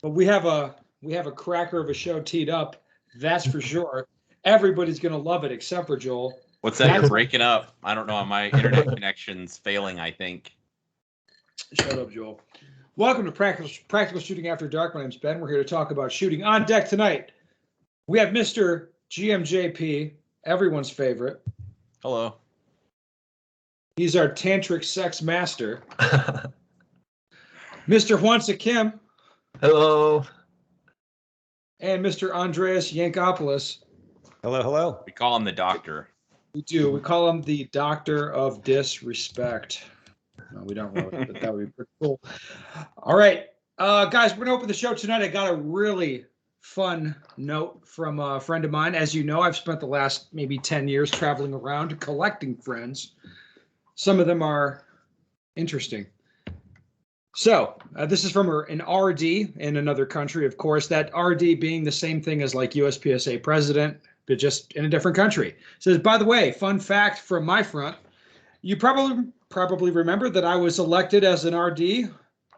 But we have a cracker of a show teed up. That's for sure. Everybody's gonna love it except for Joel. What's that? You're breaking up. I don't know. My internet connection's failing, I think. Shut up, Joel. Welcome to Practical Shooting After Dark. My name's Ben. We're here to talk about shooting. On deck tonight, we have Mr. GMJP, everyone's favorite. Hello. He's our tantric sex master. Mr. Hwansa Kim. Hello. And Mr. Andreas Yankopoulos. Hello, hello. We call him the doctor. We do. We call him the Doctor of Disrespect. No, we don't really, but that would be pretty cool. All right, guys, we're going to open the show tonight. I got a really fun note from a friend of mine. As you know, I've spent the last maybe 10 years traveling around collecting friends. Some of them are interesting. So this is from an RD in another country, of course, that RD being the same thing as like USPSA president, but just in a different country. It says, by the way, fun fact from my front, you probably remember that I was elected as an RD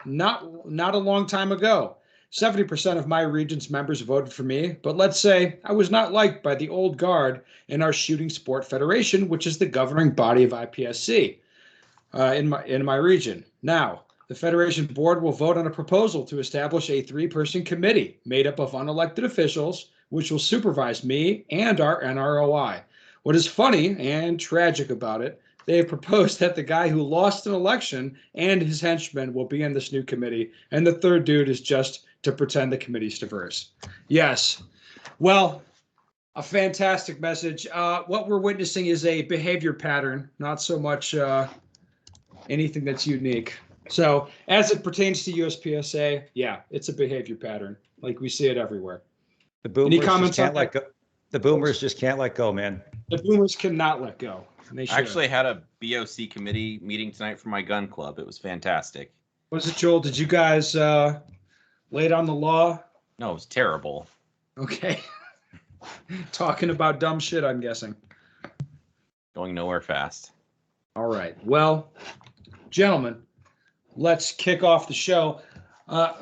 not a long time ago. 70% of my region's members voted for me, but let's say I was not liked by the old guard in our Shooting Sport Federation, which is the governing body of IPSC in my region. Now, the Federation Board will vote on a proposal to establish a 3-person committee made up of unelected officials, which will supervise me and our NROI. What is funny and tragic about it, they have proposed that the guy who lost an election and his henchmen will be in this new committee, and the third dude is just to pretend the committee's diverse. Yes. Well, a fantastic message. What we're witnessing is a behavior pattern, not so much anything that's unique. So as it pertains to USPSA, yeah, it's a behavior pattern. Like we see it everywhere. The boomers just can't let go. The boomers just can't let go, man. The boomers cannot let go. I actually had a BOC committee meeting tonight for my gun club. It was fantastic. Was it, Joel? Did you guys lay down the law? No, it was terrible. Okay. Talking about dumb shit, I'm guessing. Going nowhere fast. All right. Well, gentlemen, let's kick off the show.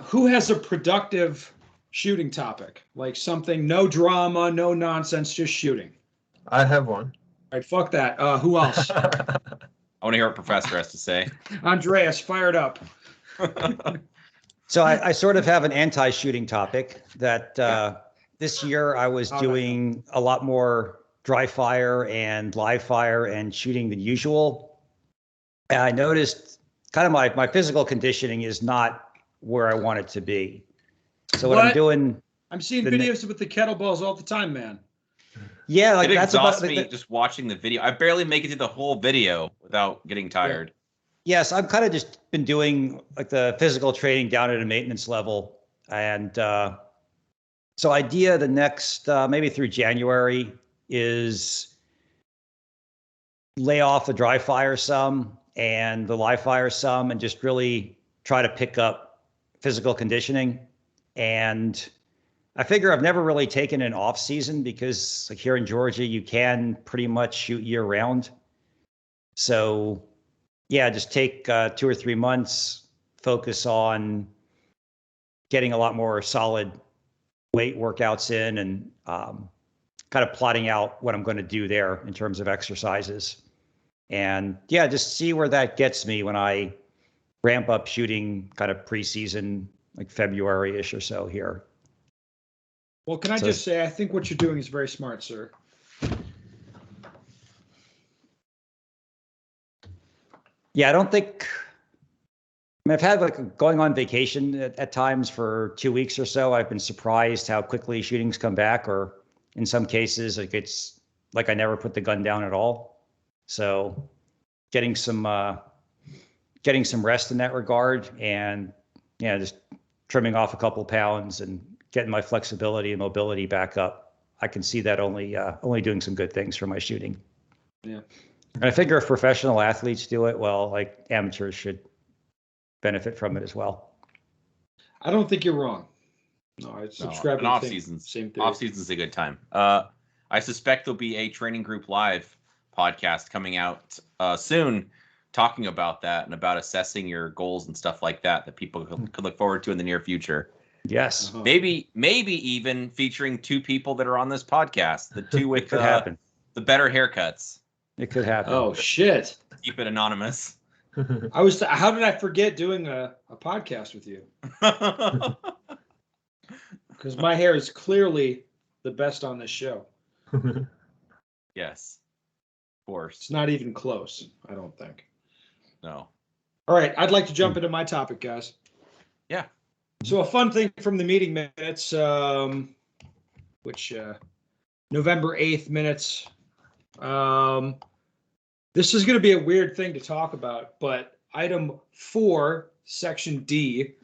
Who has a productive shooting topic? Like something, no drama, no nonsense, just shooting. I have one. All right, fuck that. Who else? I want to hear what Professor has to say. Andreas, fired up. So I sort of have an anti-shooting topic that this year I was doing a lot more dry fire and live fire and shooting than usual. And I noticed kind of my physical conditioning is not where I want it to be. So what I'm doing... I'm seeing videos with the kettlebells all the time, man. Yeah, like it that's exhausts me just watching the video. I barely make it through the whole video without getting tired. Yes, I've kind of just been doing like the physical training down at a maintenance level. And so idea the next, maybe through January, is lay off the dry fire some and the live fire some and just really try to pick up physical conditioning. And I figure I've never really taken an off season because like here in Georgia, you can pretty much shoot year round. So yeah, just take 2 or 3 months, focus on getting a lot more solid weight workouts in and kind of plotting out what I'm going to do there in terms of exercises. And yeah, just see where that gets me when I ramp up shooting kind of preseason, like February-ish or so here. Well, can I just say, I think what you're doing is very smart, sir. Yeah, I don't think, I mean, I've had like going on vacation at times for 2 weeks or so. I've been surprised how quickly shootings come back, or in some cases, like it's like I never put the gun down at all. So getting some rest in that regard, and yeah, just trimming off a couple pounds and getting my flexibility and mobility back up. I can see that only doing some good things for my shooting. Yeah. And I figure if professional athletes do it, well, like amateurs should benefit from it as well. I don't think you're wrong. No, I subscribe to off the seasons. Same theory. Off season's a good time. I suspect there'll be a Training Group Live podcast coming out soon, talking about that and about assessing your goals and stuff like that people could look forward to in the near future. Yes, Uh-huh. Maybe even featuring two people that are on this podcast, the two with could happen. the better haircuts. It could happen. Oh shit! Keep it anonymous. How did I forget doing a podcast with you? Because my hair is clearly the best on this show. Yes, of course. It's not even close, I don't think. No. All right, I'd like to jump into my topic, guys. Yeah. So a fun thing from the meeting minutes, which November 8th minutes. This is going to be a weird thing to talk about, but item 4, section D,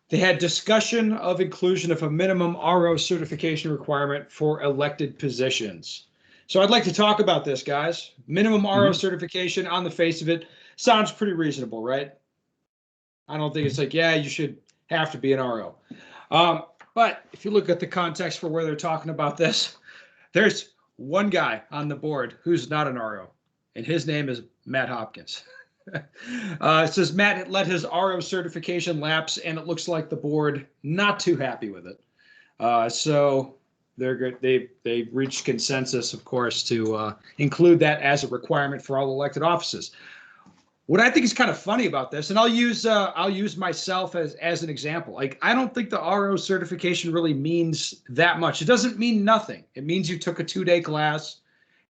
they had discussion of inclusion of a minimum RO certification requirement for elected positions. So I'd like to talk about this, guys. Minimum RO certification, on the face of it, sounds pretty reasonable, right? I don't think it's like, yeah, you should have to be an RO. But if you look at the context for where they're talking about this, there's one guy on the board who's not an RO, and his name is Matt Hopkins. It says Matt let his RO certification lapse, and it looks like the board not too happy with it. So they're good. They've reached consensus, of course, to include that as a requirement for all elected offices. What I think is kind of funny about this, and I'll use myself as an example. Like, I don't think the RO certification really means that much. It doesn't mean nothing. It means you took a 2-day class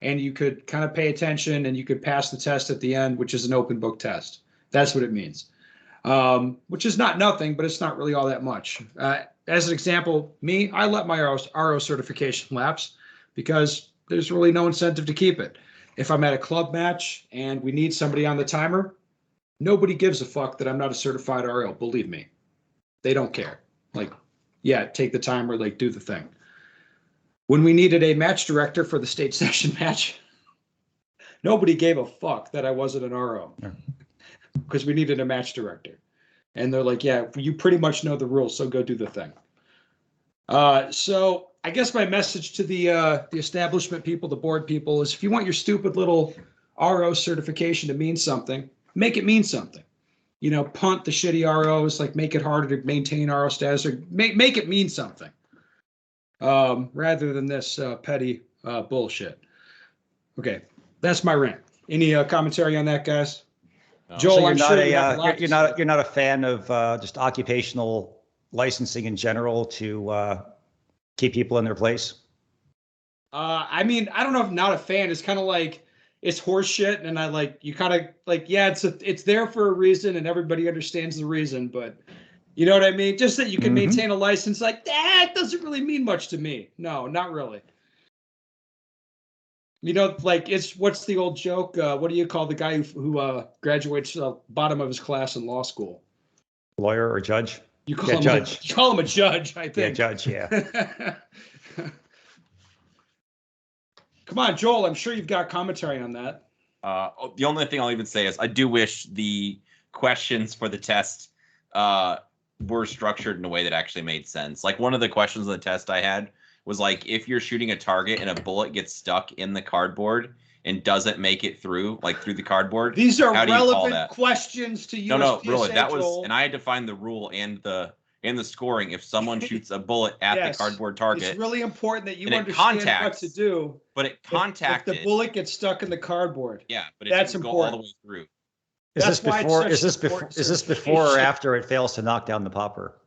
and you could kind of pay attention and you could pass the test at the end, which is an open book test. That's what it means, which is not nothing, but it's not really all that much. As an example, me, I let my RO certification lapse because there's really no incentive to keep it. If I'm at a club match and we need somebody on the timer, nobody gives a fuck that I'm not a certified RO. Believe me, they don't care. Like, yeah, take the timer, like, do the thing. When we needed a match director for the state session match, nobody gave a fuck that I wasn't an RO because we needed a match director. And they're like, yeah, you pretty much know the rules, so go do the thing. So I guess my message to the establishment people, the board people, is if you want your stupid little RO certification to mean something, make it mean something. You know, punt the shitty ROs, like make it harder to maintain RO status, or make it mean something. Rather than this petty bullshit. Okay, that's my rant. Any commentary on that, guys? No. Joel, So I'm sure you have a lot to say. you're not a fan of just occupational licensing in general to keep people in their place? I mean, I don't know if not a fan. It's kind of like it's horse shit, and I like you kind of like, yeah, it's there for a reason, and everybody understands the reason, but you know what I mean? Just that you can maintain a license, like that doesn't really mean much to me. No, not really. You know, like what's the old joke? What do you call the guy who graduates bottom of his class in law school? Lawyer or judge? You call him judge. You call him a judge, I think. Yeah, judge. Yeah. Come on, Joel. I'm sure you've got commentary on that. The only thing I'll even say is I do wish the questions for the test were structured in a way that actually made sense. Like, one of the questions on the test I had was like, if you're shooting a target and a bullet gets stuck in the cardboard and doesn't make it through, like through the cardboard. These are how do you call relevant that? questions to USPSA. No, really, that was, Joel. and I had to find the rule and the scoring. If someone shoots a bullet at Yes, the cardboard target, it's really important that you and it understand what contacts, to do. but it contacted. If the bullet gets stuck in the cardboard. Yeah, but it That's didn't go all the important. way through. Is That's this why it's before? such Is this an before? important Is this before or certification. after it fails to knock down the popper?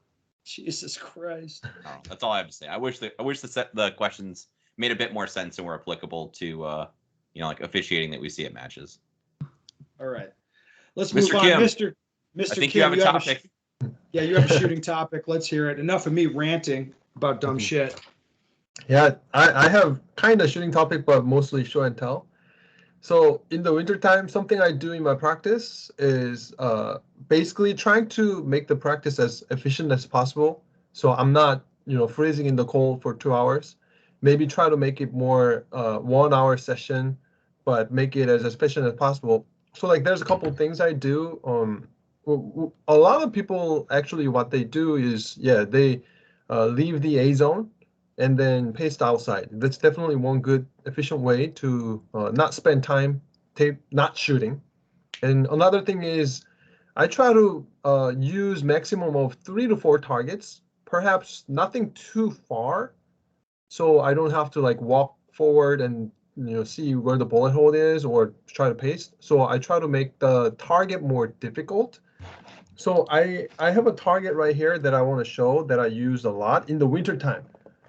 Jesus Christ. No, that's all I have to say. I wish the questions made a bit more sense and were applicable to like officiating that we see at matches. All right. Let's move Mr. on. Kim, Mr. I think Kim, you have a topic. yeah, you have a shooting topic. Let's hear it. Enough of me ranting about dumb shit. Yeah, I have kind of shooting topic, but mostly show and tell. So in the wintertime, something I do in my practice is basically trying to make the practice as efficient as possible. So I'm not, freezing in the cold for 2 hours. Maybe try to make it more 1 hour session, but make it as efficient as possible. So like there's a couple of things I do. A lot of people actually what they do is, they leave the A zone and then paste outside. That's definitely one good efficient way to not spend time not shooting. And another thing is I try to use maximum of 3 to 4 targets perhaps nothing too far, so I don't have to like walk forward and see where the bullet hole is or try to paste. So I try to make the target more difficult. So I have a target right here that I want to show that I use a lot in the winter time.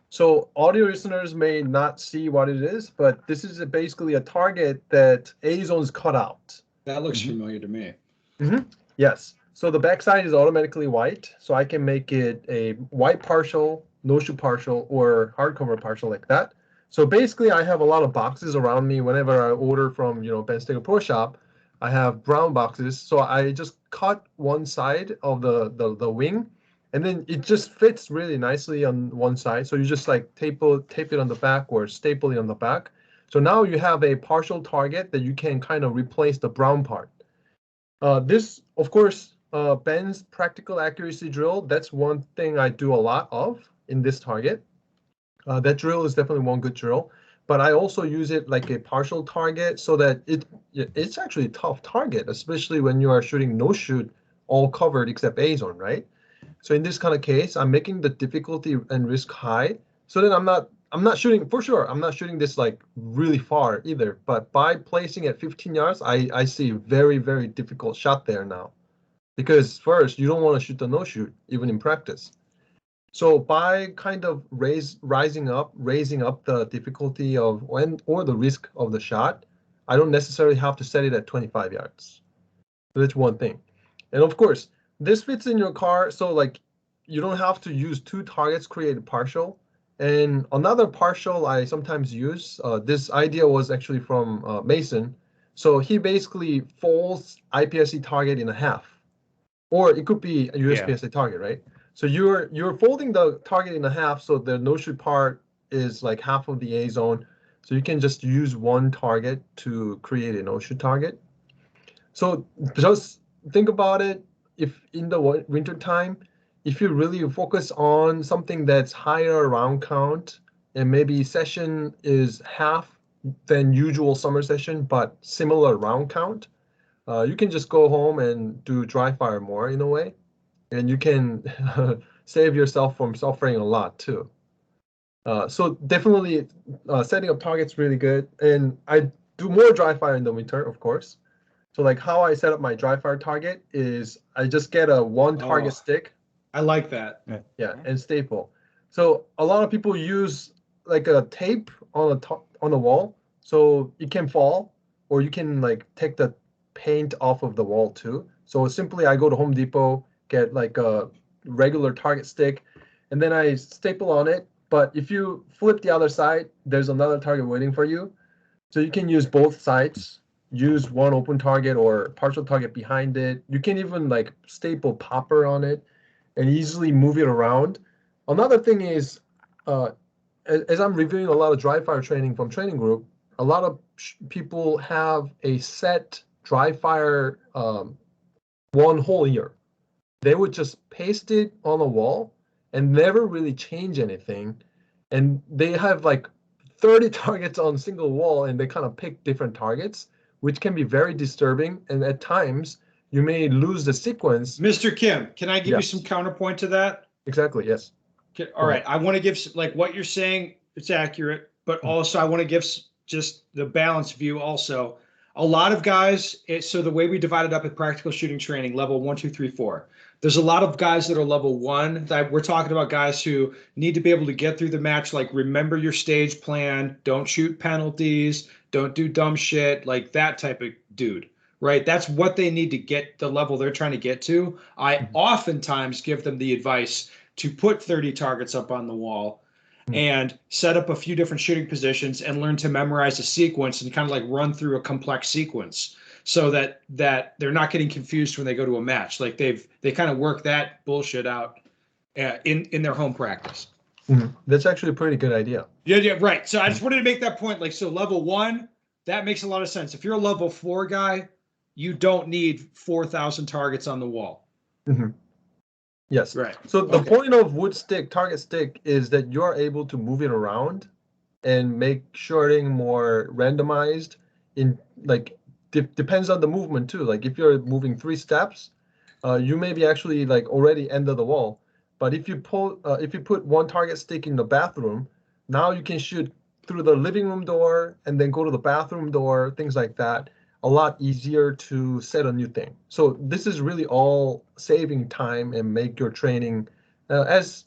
So audio listeners may not see what it is, but this is basically a target that A-zone's cut out. That looks familiar to me. Yes. So the backside is automatically white, so I can make it a white partial, no-shoe partial, or hardcover partial like that. So basically, I have a lot of boxes around me. Whenever I order from Ben Steger Pro Shop, I have brown boxes. So I just cut one side of the wing, and then it just fits really nicely on one side. So you just like tape it on the back or staple it on the back. So now you have a partial target that you can kind of replace the brown part. This, of course, Ben's practical accuracy drill, that's one thing I do a lot of in this target. That drill is definitely one good drill, but I also use it like a partial target so that it's actually a tough target, especially when you are shooting no shoot all covered except A zone, right? So in this kind of case, I'm making the difficulty and risk high so that I'm not shooting, for sure, I'm not shooting this like really far either, but by placing at 15 yards, I see a very, very difficult shot there now. Because first, you don't want to shoot the no shoot, even in practice. So by kind of raising up the difficulty of or the risk of the shot, I don't necessarily have to set it at 25 yards. So that's one thing. And of course, this fits in your car, so like you don't have to use two targets created partial. And another partial I sometimes use, this idea was actually from Mason. So he basically folds IPSC target in a half, or it could be a USPSA target, right? So you're folding the target in a half, so the no shoot part is like half of the A zone. So you can just use one target to create a no shoot target. So just think about it. If in the winter time, if you really focus on something that's higher round count and maybe session is half than usual summer session, but similar round count, you can just go home and do dry fire more in a way. And you can save yourself from suffering a lot too. So definitely setting up targets really good. And I do more dry fire in the winter, of course. So like how I set up my dry fire target is I just get a one target stick. I like that. Yeah, and staple. So a lot of people use like a tape on the wall, so it can fall, or you can like take the paint off of the wall too. So simply I go to Home Depot, get like a regular target stick, and then I staple on it. But if you flip the other side, there's another target waiting for you. So you can use both sides, use one open target or partial target behind it. You can even like staple popper on it and easily move it around. Another thing is, as I'm reviewing a lot of dry fire training from Training Group, a lot of people have a set dry fire one whole year. They would just paste it on a wall and never really change anything. And they have like 30 targets on a single wall, and they kind of pick different targets, which can be very disturbing. And at times, you may lose the sequence. Mr. Kim, can I give you some counterpoint to that? Exactly, yes. Okay, all right. I want to give, like what you're saying, it's accurate, but also I want to give just the balanced view also. A lot of guys, so the way we divide it up at practical shooting training, level 1, 2, 3, 4. There's a lot of guys that are level 1. That we're talking about guys who need to be able to get through the match, like remember your stage plan, don't shoot penalties, don't do dumb shit, like that type of dude, right? That's what they need to get the level they're trying to get to. I oftentimes give them the advice to put 30 targets up on the wall and set up a few different shooting positions and learn to memorize a sequence and kind of like run through a complex sequence so that they're not getting confused when they go to a match. Like they kind of work that bullshit out in their home practice. That's actually a pretty good idea. Yeah, right. So I just wanted to make that point. Like, so level 1, that makes a lot of sense. If you're a level 4 guy, you don't need 4,000 targets on the wall. Yes. Right. So the point of wood stick, target stick, is that you're able to move it around and make shooting more randomized. In like depends on the movement too. Like if you're moving 3 steps, you may be actually like already end of the wall. But if you put one target stick in the bathroom, now you can shoot through the living room door and then go to the bathroom door, things like that. A lot easier to set a new thing. So this is really all saving time and make your training as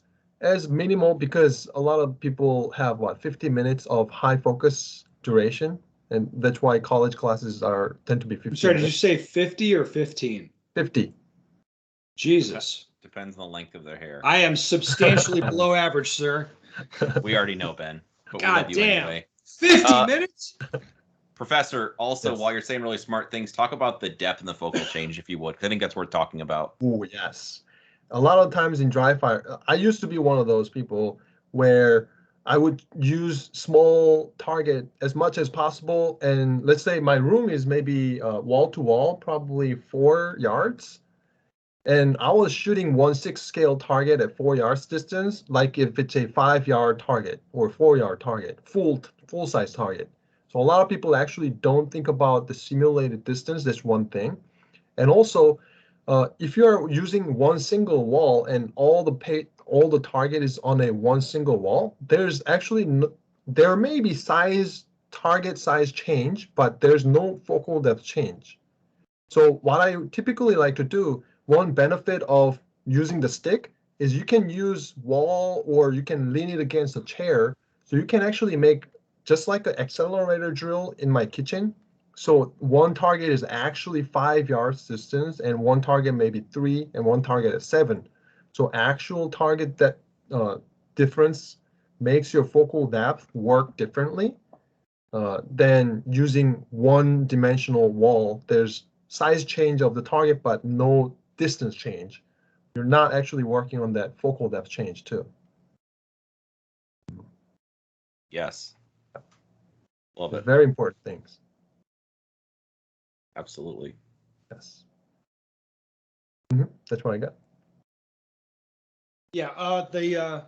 minimal, because a lot of people have 50 minutes of high focus duration, and that's why college classes tend to be 50 Sorry, did you minutes. say 50 or 15? 50. Jesus. Jesus. Depends on the length of their hair. I am substantially below average, sir. We already know, Ben. But we God love you damn. anyway. 50 minutes? Professor, also, Yes. while you're saying really smart things, talk about the depth and the focal change, if you would. 'Cause I think that's worth talking about. Oh, yes. A lot of times in dry fire, I used to be one of those people where I would use small target as much as possible. And let's say my room is maybe wall to wall, probably 4 yards. And I was shooting 1/6 scale target at 4 yards distance, like if it's a 5-yard target or 4-yard target, full size target. So a lot of people actually don't think about the simulated distance. That's one thing. And also, if you're using one single wall and all the target is on a one single wall, there's actually there may be target size change, but there's no focal depth change. So what I typically like to do, one benefit of using the stick is you can use wall or you can lean it against a chair. So you can actually make just like an accelerator drill in my kitchen. So one target is actually 5 yards distance and one target maybe 3 and one target at 7. So actual target that difference makes your focal depth work differently than using one-dimensional wall. There's size change of the target, but no distance change. You're not actually working on that focal depth change too. Yes. Love it. Very important things. Absolutely. Yes. That's what I got. Yeah,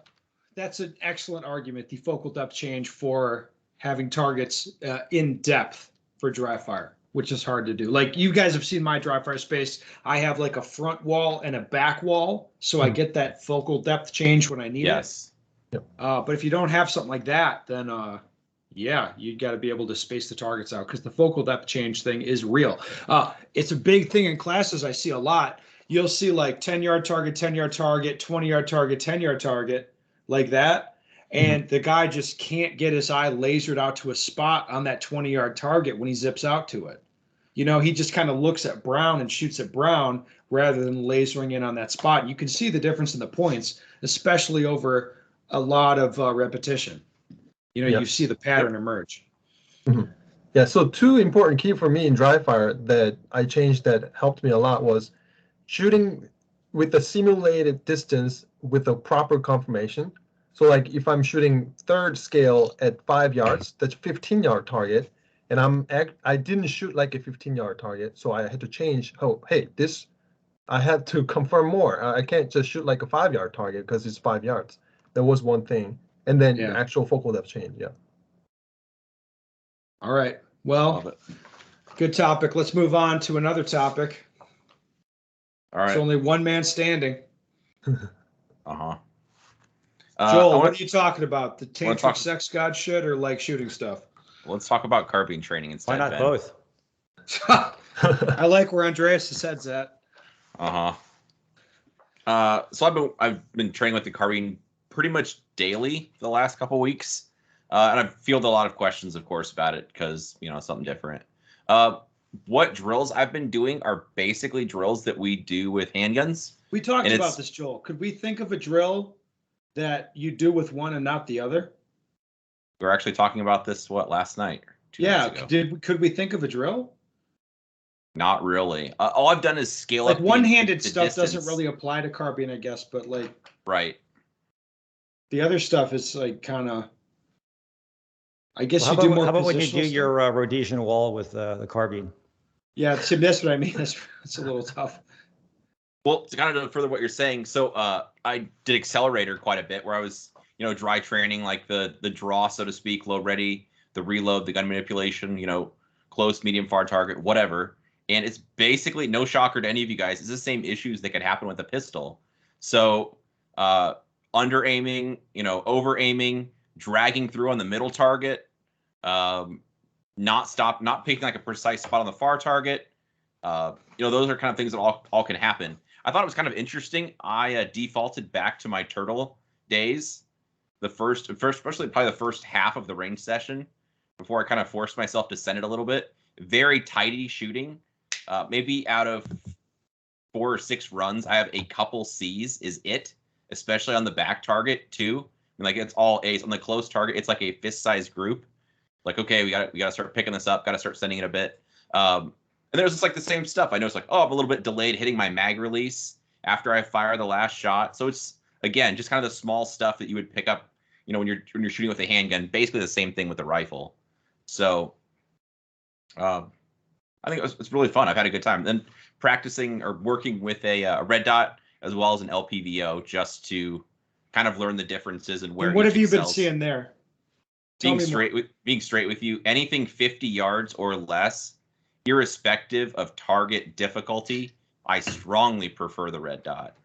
that's an excellent argument, the focal depth change for having targets in depth for dry fire, which is hard to do. Like you guys have seen my dry fire space. I have like a front wall and a back wall, so I get that focal depth change when I need it. Yes. But if you don't have something like that, then yeah, you got to be able to space the targets out because the focal depth change thing is real. It's a big thing in classes. I see a lot. You'll see like 10-yard target, 10-yard target, 20-yard target, 10-yard target, like that. And the guy just can't get his eye lasered out to a spot on that 20-yard target when he zips out to it. You know, he just kind of looks at brown and shoots at brown rather than lasering in on that spot. You can see the difference in the points, especially over a lot of repetition. You know, you see the pattern emerge. Yeah, so two important key for me in dry fire that I changed that helped me a lot was shooting with the simulated distance with a proper confirmation. So like if I'm shooting third scale at 5 yards, that's 15-yard target, and I didn't shoot like a 15-yard target, so I had to change. Oh, hey, this I had to confirm more. I can't just shoot like a 5-yard target because it's 5 yards. That was one thing, and then actual focal depth change. Yeah. All right. Well, good topic. Let's move on to another topic. All right. It's only one man standing. Uh-huh. Joel, what are you talking about? The tantric sex god shit or like shooting stuff? Let's talk about carbine training instead. Why not Ben? both? I like where Andreas' head's at. So I've been training with the carbine pretty much daily the last couple weeks. And I've fielded a lot of questions, of course, about it because, you know, it's something different. What drills I've been doing are basically drills that we do with handguns. We talked about this, Joel. Could we think of a drill that you do with one and not the other? We were actually talking about this, last night? Two nights ago. Could we think of a drill? Not really. All I've done is scale like up. One-handed the stuff distance. doesn't really apply to carbine, I guess, but like the other stuff is like kind of. I guess well, you do more. How about when you do stuff? your Rhodesian wall with the carbine? Yeah, that's what I mean. It's a little tough. Well, to kind of further what you're saying, so I did accelerator quite a bit, where I was, you know, dry training like the draw, so to speak, load ready, the reload, the gun manipulation, you know, close, medium, far target, whatever. And it's basically no shocker to any of you guys. It's the same issues that could happen with a pistol. So under aiming, over aiming, dragging through on the middle target, not picking like a precise spot on the far target. Those are kind of things that all can happen. I thought it was kind of interesting. I defaulted back to my turtle days, especially probably the first half of the range session, before I kind of forced myself to send it a little bit. Very tidy shooting. Maybe out of 4 or 6 runs, I have a couple C's is it, especially on the back target too. Like it's all A's. On the close target, it's like a fist-sized group. Like, okay, we got to start picking this up. Got to start sending it a bit. And there's just like the same stuff. I noticed like, I'm a little bit delayed hitting my mag release after I fire the last shot. So it's, again, just kind of the small stuff that you would pick up, when you're shooting with a handgun. Basically the same thing with the rifle. So I think it's really fun. I've had a good time. Then practicing or working with a red dot as well as an LPVO just to kind of learn the differences and where. And what have you been seeing there? Being straight with you, anything 50 yards or less, irrespective of target difficulty, I strongly prefer the red dot.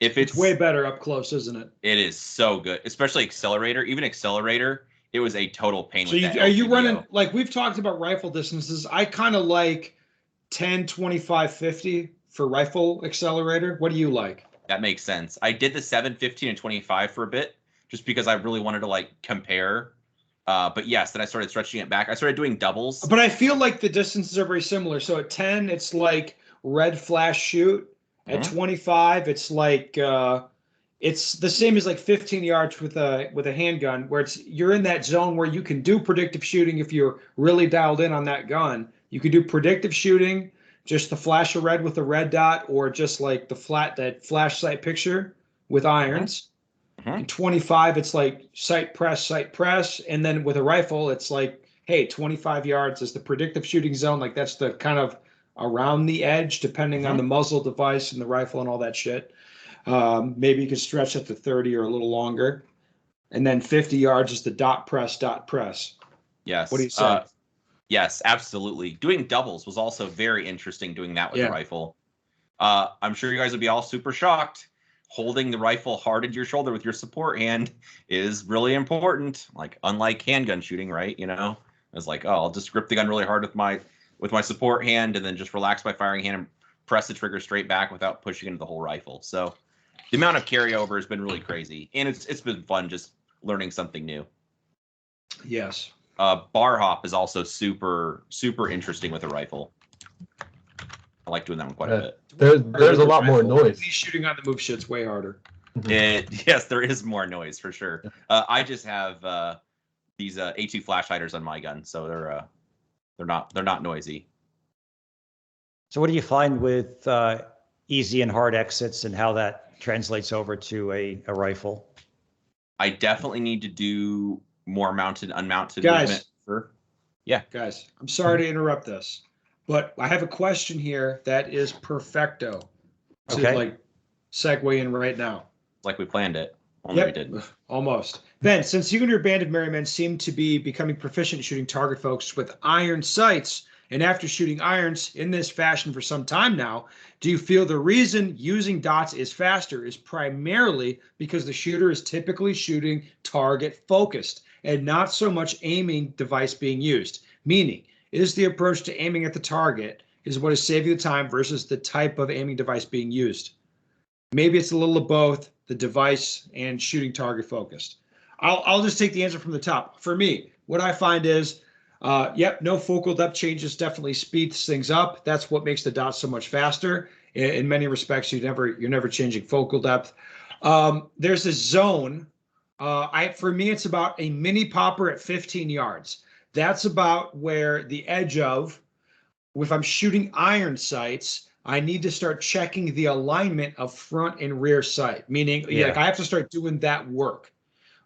If it's way better up close, isn't it? It is so good, especially accelerator. Even accelerator, it was a total pain. So are you running, like we've talked about rifle distances? I kind of like 10, 25, 50 for rifle accelerator. What do you like? That makes sense. I did the 7, 15, and 25 for a bit, just because I really wanted to like compare. But yes, then I started stretching it back. I started doing doubles. But I feel like the distances are very similar. So at 10, it's like red flash shoot. At 25, it's like it's the same as like 15 yards with a handgun, where you're in that zone where you can do predictive shooting if you're really dialed in on that gun. You can do predictive shooting, just the flash of red with a red dot, or just like that flash sight picture with irons. In 25, it's like sight press, and then with a rifle, it's like, hey, 25 yards is the predictive shooting zone. Like that's the kind of around the edge, depending on the muzzle device and the rifle and all that shit. Maybe you can stretch it to 30 or a little longer. And then 50 yards is the dot press. Yes. What do you say? Yes, absolutely. Doing doubles was also very interesting, doing that with the rifle. I'm sure you guys would be all super shocked. Holding the rifle hard into your shoulder with your support hand is really important. Like, unlike handgun shooting, right? It's like, I'll just grip the gun really hard with my support hand and then just relax my firing hand and press the trigger straight back without pushing into the whole rifle. So the amount of carryover has been really crazy, and it's been fun just learning something new. Yes. Bar hop is also super, super interesting with a rifle. I like doing that one quite a bit. There's a lot more noise. Shooting on the move shit's way harder. Yes, there is more noise for sure. I just have these A2 flash hiders on my gun, so they're not noisy. So what do you find with easy and hard exits and how that translates over to a rifle? I definitely need to do more mounted, unmounted movement. Yeah. Guys, I'm sorry to interrupt this, but I have a question here that is perfecto to like segue in right now. Like we planned it. Only we didn't. Almost. Ben, since you and your band of merry men seem to be becoming proficient at shooting target focus with iron sights, and after shooting irons in this fashion for some time now, do you feel the reason using dots is faster is primarily because the shooter is typically shooting target focused and not so much aiming device being used? Meaning, is the approach to aiming at the target is what is saving the time versus the type of aiming device being used? Maybe it's a little of both, the device and shooting target focused. I'll just take the answer from the top. For me, what I find is, no focal depth changes definitely speeds things up. That's what makes the dots so much faster. In many respects, you're never changing focal depth. There's a zone. For me, it's about a mini popper at 15 yards. That's about where the edge of, if I'm shooting iron sights, I need to start checking the alignment of front and rear sight, meaning like I have to start doing that work.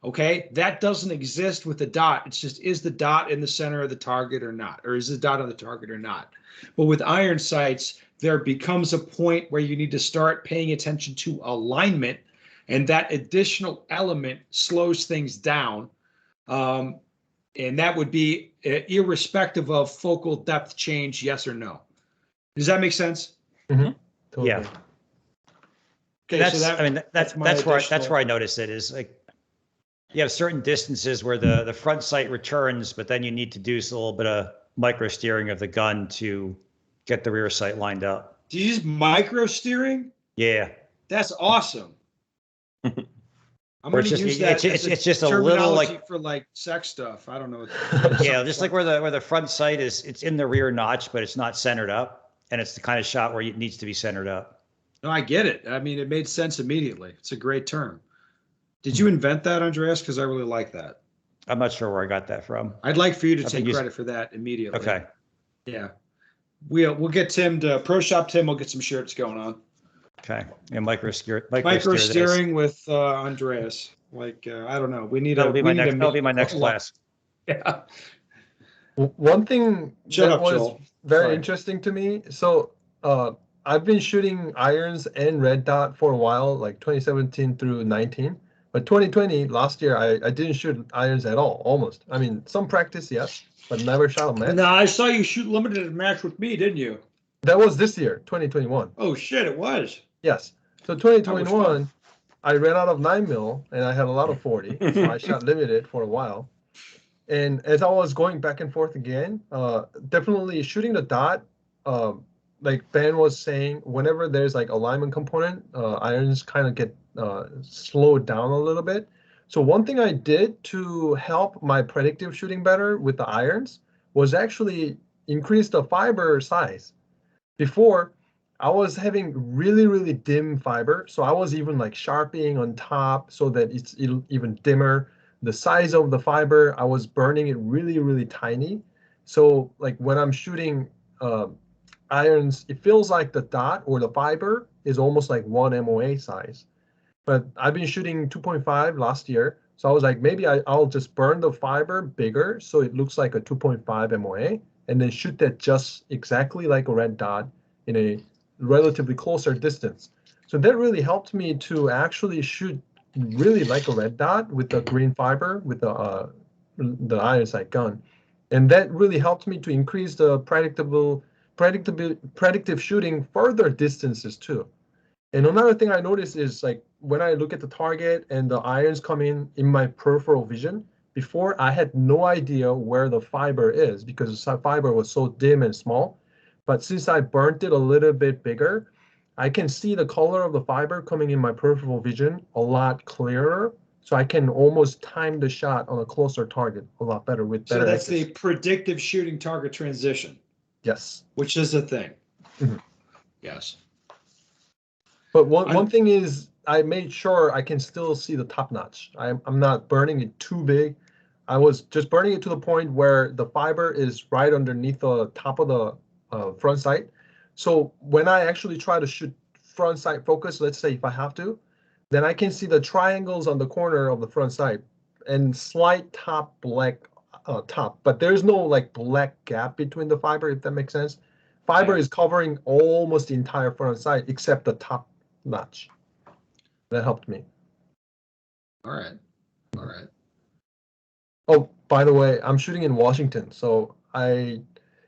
Okay, that doesn't exist with the dot. It's just, is the dot in the center of the target or not? Or is the dot on the target or not? But with iron sights, there becomes a point where you need to start paying attention to alignment, and that additional element slows things down. And that would be irrespective of focal depth change, yes or no. Does that make sense? Mm-hmm. Totally. Yeah. Okay, That's, so that, I mean, that's my that's where additional- I notice it is like you have certain distances where the front sight returns, but then you need to do a little bit of micro steering of the gun to get the rear sight lined up. Do you use micro steering? Yeah. That's awesome. I'm Or going it's to just- use that. it's just a little terminology like- for like sex stuff. I don't know. Yeah, just like where the front sight is, it's in the rear notch, but it's not centered up, and it's the kind of shot where it needs to be centered up. No, I get it. I mean, it made sense immediately. It's a great term. Did you invent that, Andreas? Because I really like that. I'm not sure where I got that from. I'd like for you to I take think you- credit for that immediately. Okay. Yeah. We'll get Tim to Pro Shop Tim. We'll get some shirts going on. Okay. And micro steer Steering with Andreas. Like I don't know. We need That'll be my next. to That'll be my make next a- class. Yeah. One thing Shut that up, was Joel. very Sorry. interesting to me. So I've been shooting irons and red dot for a while, like 2017 through 19. But 2020, last year, I didn't shoot irons at all, almost. I mean, some practice, yes, but never shot a match. Now I saw you shoot limited match with me, didn't you? That was this year, 2021. Oh shit, it was. Yes. So That was 2021, I ran out of 9mm and I had a lot of 40. So I shot limited for a while. And as I was going back and forth again, definitely shooting the dot, like Ben was saying, whenever there's like alignment component, irons kind of get slowed down a little bit. So one thing I did to help my predictive shooting better with the irons was actually increase the fiber size. Before, I was having really, really dim fiber. So I was even like sharpening on top so that it's even dimmer. The size of the fiber, I was burning it really, really tiny. So like when I'm shooting irons, it feels like the dot or the fiber is almost like 1 MOA size. But I've been shooting 2.5 last year. So I was like, maybe I'll just burn the fiber bigger so it looks like a 2.5 MOA and then shoot that just exactly like a red dot in a relatively closer distance. So that really helped me to actually shoot really like a red dot with the green fiber with the iron sight gun. And that really helped me to increase the predictive shooting further distances too. And another thing I noticed is like when I look at the target and the irons come in my peripheral vision, before I had no idea where the fiber is because the fiber was so dim and small. But since I burnt it a little bit bigger, I can see the color of the fiber coming in my peripheral vision a lot clearer. So I can almost time the shot on a closer target a lot better with better So that's accuracy. the predictive shooting target transition, Yes. which is a thing. Mhm. Yes. But one thing is I made sure I can still see the top notch. I'm not burning it too big. I was just burning it to the point where the fiber is right underneath the top of the front sight. So when I actually try to shoot front sight focus, let's say if I have to, then I can see the triangles on the corner of the front sight and slight top black top. But there's no like black gap between the fiber, if that makes sense. Fiber Yeah. is covering almost the entire front sight except the top notch. That helped me. All right. All right. Oh, by the way, I'm shooting in Washington, so I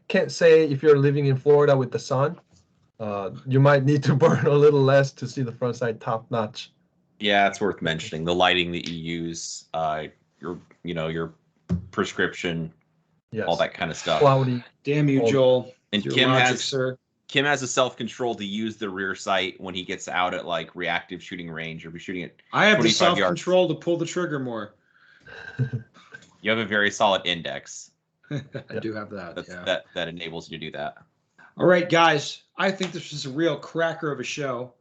can't say if you're living in Florida with the sun, you might need to burn a little less to see the front sight top notch. Yeah, it's worth mentioning the lighting that you use, your prescription, Yes. all that kind of stuff. Cloudy. Damn you, Oh. Joel. And Your Kim logic, has sir. Kim has the self-control to use the rear sight when he gets out at like reactive shooting range or be shooting at I have the 25 yards. self-control to pull the trigger more. You have a very solid index I do have that. that's, Yeah. that enables you to do that. All right, guys. I think this was a real cracker of a show,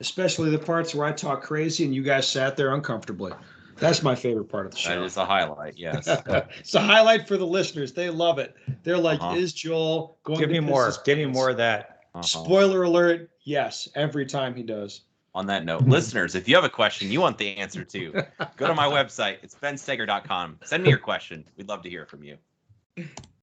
especially the parts where I talk crazy and you guys sat there uncomfortably. That's my favorite part of the That show. is a highlight, yes. It's a highlight for the listeners. They love it. They're like, Uh-huh. is Joel going Give to me piss more. his Give me pants? more of that. Uh-huh. Spoiler alert. Yes, every time he does. On that note, listeners, if you have a question you want the answer to, go to my website. It's bensteger.com. Send me your question. We'd love to hear from you.